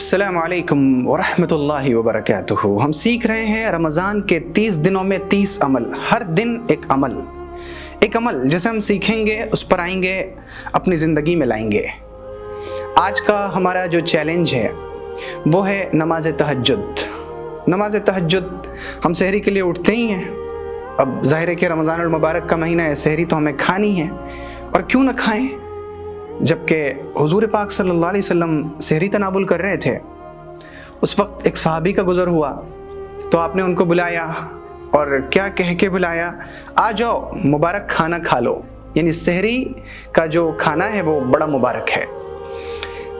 السلام علیکم ورحمۃ اللہ وبرکاتہ۔ ہم سیکھ رہے ہیں رمضان کے 30 دنوں میں 30 عمل، ہر دن ایک عمل جسے ہم سیکھیں گے، اس پر آئیں گے، اپنی زندگی میں لائیں گے۔ آج کا ہمارا جو چیلنج ہے وہ ہے نماز تہجد۔ نماز تہجد ہم سحری کے لیے اٹھتے ہی ہیں۔ اب ظاہر ہے کہ رمضان المبارک کا مہینہ ہے، سحری تو ہمیں کھانی ہے، اور کیوں نہ کھائیں جبکہ حضور پاک صلی اللہ علیہ وسلم سحری تناول کر رہے تھے۔ اس وقت ایک صحابی کا گزر ہوا تو آپ نے ان کو بلایا، اور کیا کہہ کے بلایا؟ آ جاؤ مبارک کھانا کھا لو۔ یعنی سحری کا جو کھانا ہے وہ بڑا مبارک ہے۔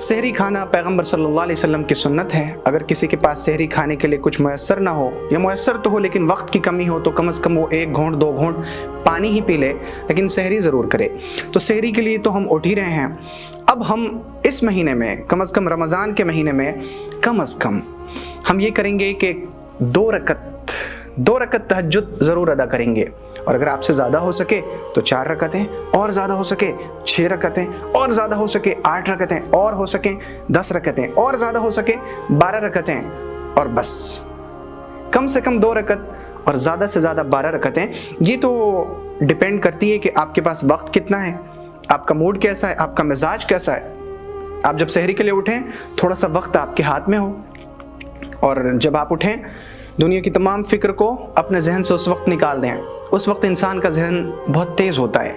سحری کھانا پیغمبر صلی اللہ علیہ وسلم کی سنت ہے۔ اگر کسی کے پاس سحری کھانے کے لیے کچھ میسر نہ ہو، یا میسر تو ہو لیکن وقت کی کمی ہو، تو کم از کم وہ 1 گھونٹ 2 گھونٹ پانی ہی پی لے، لیکن سحری ضرور کرے۔ تو سحری کے لیے تو ہم اٹھ ہی رہے ہیں۔ اب ہم اس مہینے میں کم از کم، رمضان کے مہینے میں کم از کم ہم یہ کریں گے کہ 2 رکعت تہجد ضرور ادا کریں گے، اور اگر آپ سے زیادہ ہو سکے تو 4 رکعتیں، اور زیادہ ہو سکے 6 رکعتیں، اور زیادہ ہو سکے 8 رکعتیں، اور ہو سکیں 10 رکعتیں، اور زیادہ ہو سکے 12 رکعتیں، اور بس کم سے کم 2 رکعت اور زیادہ سے زیادہ 12 رکعتیں۔ یہ تو ڈیپینڈ کرتی ہے کہ آپ کے پاس وقت کتنا ہے، آپ کا موڈ کیسا ہے، آپ کا مزاج کیسا ہے۔ آپ جب سحری کے لیے اٹھیں تھوڑا سا وقت آپ کے ہاتھ میں ہو، اور جب آپ اٹھیں دنیا کی تمام فکر کو اپنے ذہن سے اس وقت نکال دیں۔ اس وقت انسان کا ذہن بہت تیز ہوتا ہے،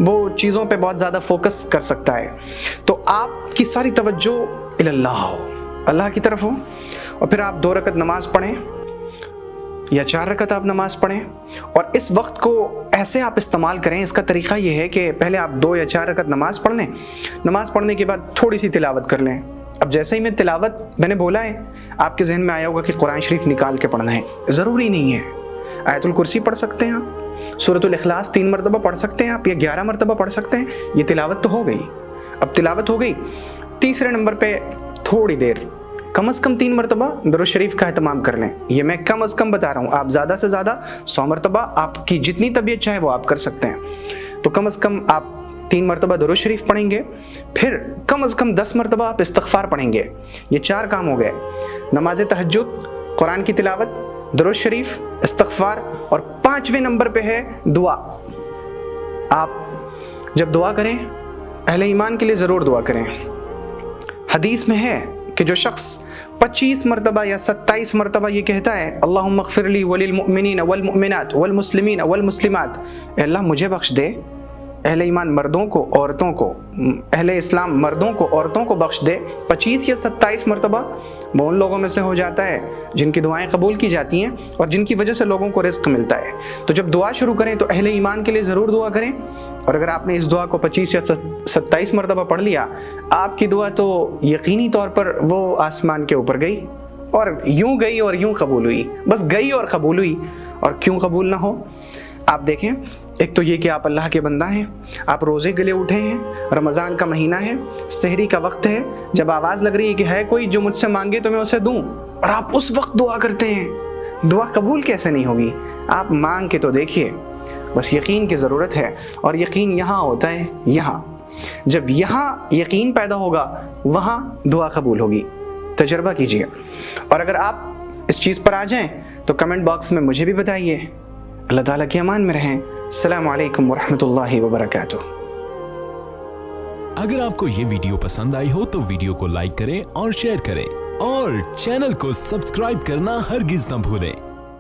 وہ چیزوں پہ بہت زیادہ فوکس کر سکتا ہے۔ تو آپ کی ساری توجہ اللہ ہو، اللہ کی طرف ہو، اور پھر آپ 2 رکعت نماز پڑھیں یا 4 رکعت آپ نماز پڑھیں، اور اس وقت کو ایسے آپ استعمال کریں۔ اس کا طریقہ یہ ہے کہ پہلے آپ 2 یا 4 رکعت نماز پڑھ لیں، نماز پڑھنے کے بعد تھوڑی سی تلاوت کر لیں۔ اب جیسے ہی میں نے بولا ہے، آپ کے ذہن میں آیا ہوگا کہ قرآن شریف نکال کے پڑھنا ہے۔ ضروری نہیں ہے، آیت الکرسی پڑھ سکتے ہیں آپ، سورۃ الاخلاص 3 مرتبہ پڑھ سکتے ہیں آپ، یا 11 مرتبہ پڑھ سکتے ہیں۔ یہ تلاوت تو ہو گئی۔ اب تلاوت ہو گئی، تیسرے نمبر پہ تھوڑی دیر، کم از کم 3 مرتبہ درود شریف کا اہتمام کر لیں۔ یہ میں کم از کم بتا رہا ہوں، آپ زیادہ سے زیادہ 100 مرتبہ، آپ کی جتنی طبیعت چاہے وہ آپ کر سکتے ہیں۔ تو کم از کم آپ 3 مرتبہ درود شریف پڑھیں گے، پھر کم از کم 10 مرتبہ آپ استغفار پڑھیں گے۔ یہ 4 کام ہو گئے: نماز تہجد، قرآن کی تلاوت، درود شریف، استغفار، اور 5ویں نمبر پہ ہے دعا۔ آپ جب دعا کریں اہل ایمان کے لیے ضرور دعا کریں۔ حدیث میں ہے کہ جو شخص 25 مرتبہ یا 27 مرتبہ یہ کہتا ہے اللہم اغفر لی وللمؤمنین والمؤمنات والمسلمین والمسلمات، اے اللہ مجھے بخش دے، اہل ایمان مردوں کو، عورتوں کو، اہل اسلام مردوں کو، عورتوں کو بخش دے، 25 یا 27 مرتبہ، وہ ان لوگوں میں سے ہو جاتا ہے جن کی دعائیں قبول کی جاتی ہیں اور جن کی وجہ سے لوگوں کو رزق ملتا ہے۔ تو جب دعا شروع کریں تو اہل ایمان کے لیے ضرور دعا کریں، اور اگر آپ نے اس دعا کو 25 یا 27 مرتبہ پڑھ لیا، آپ کی دعا تو یقینی طور پر وہ آسمان کے اوپر گئی، اور یوں گئی اور یوں قبول ہوئی، بس گئی اور قبول ہوئی۔ اور کیوں قبول نہ ہو؟ آپ دیکھیں، ایک تو یہ کہ آپ اللہ کے بندہ ہیں، آپ روزے کے لیے اٹھے ہیں، رمضان کا مہینہ ہے، سحری کا وقت ہے، جب آواز لگ رہی ہے کہ ہے کوئی جو مجھ سے مانگے تو میں اسے دوں، اور آپ اس وقت دعا کرتے ہیں، دعا قبول کیسے نہیں ہوگی؟ آپ مانگ کے تو دیکھیے، بس یقین کی ضرورت ہے، اور یقین یہاں ہوتا ہے، یہاں جب یہاں یقین پیدا ہوگا وہاں دعا قبول ہوگی۔ تجربہ کیجیے، اور اگر آپ اس چیز پر آ جائیں تو کمنٹ باکس میں مجھے بھی بتائیے۔ اللہ تعالیٰ کی امان میں رہیں۔ السلام علیکم ورحمۃ اللہ وبرکاتہ۔ اگر آپ کو یہ ویڈیو پسند آئی ہو تو ویڈیو کو لائک کریں اور شیئر کریں، اور چینل کو سبسکرائب کرنا ہرگز نہ بھولیں۔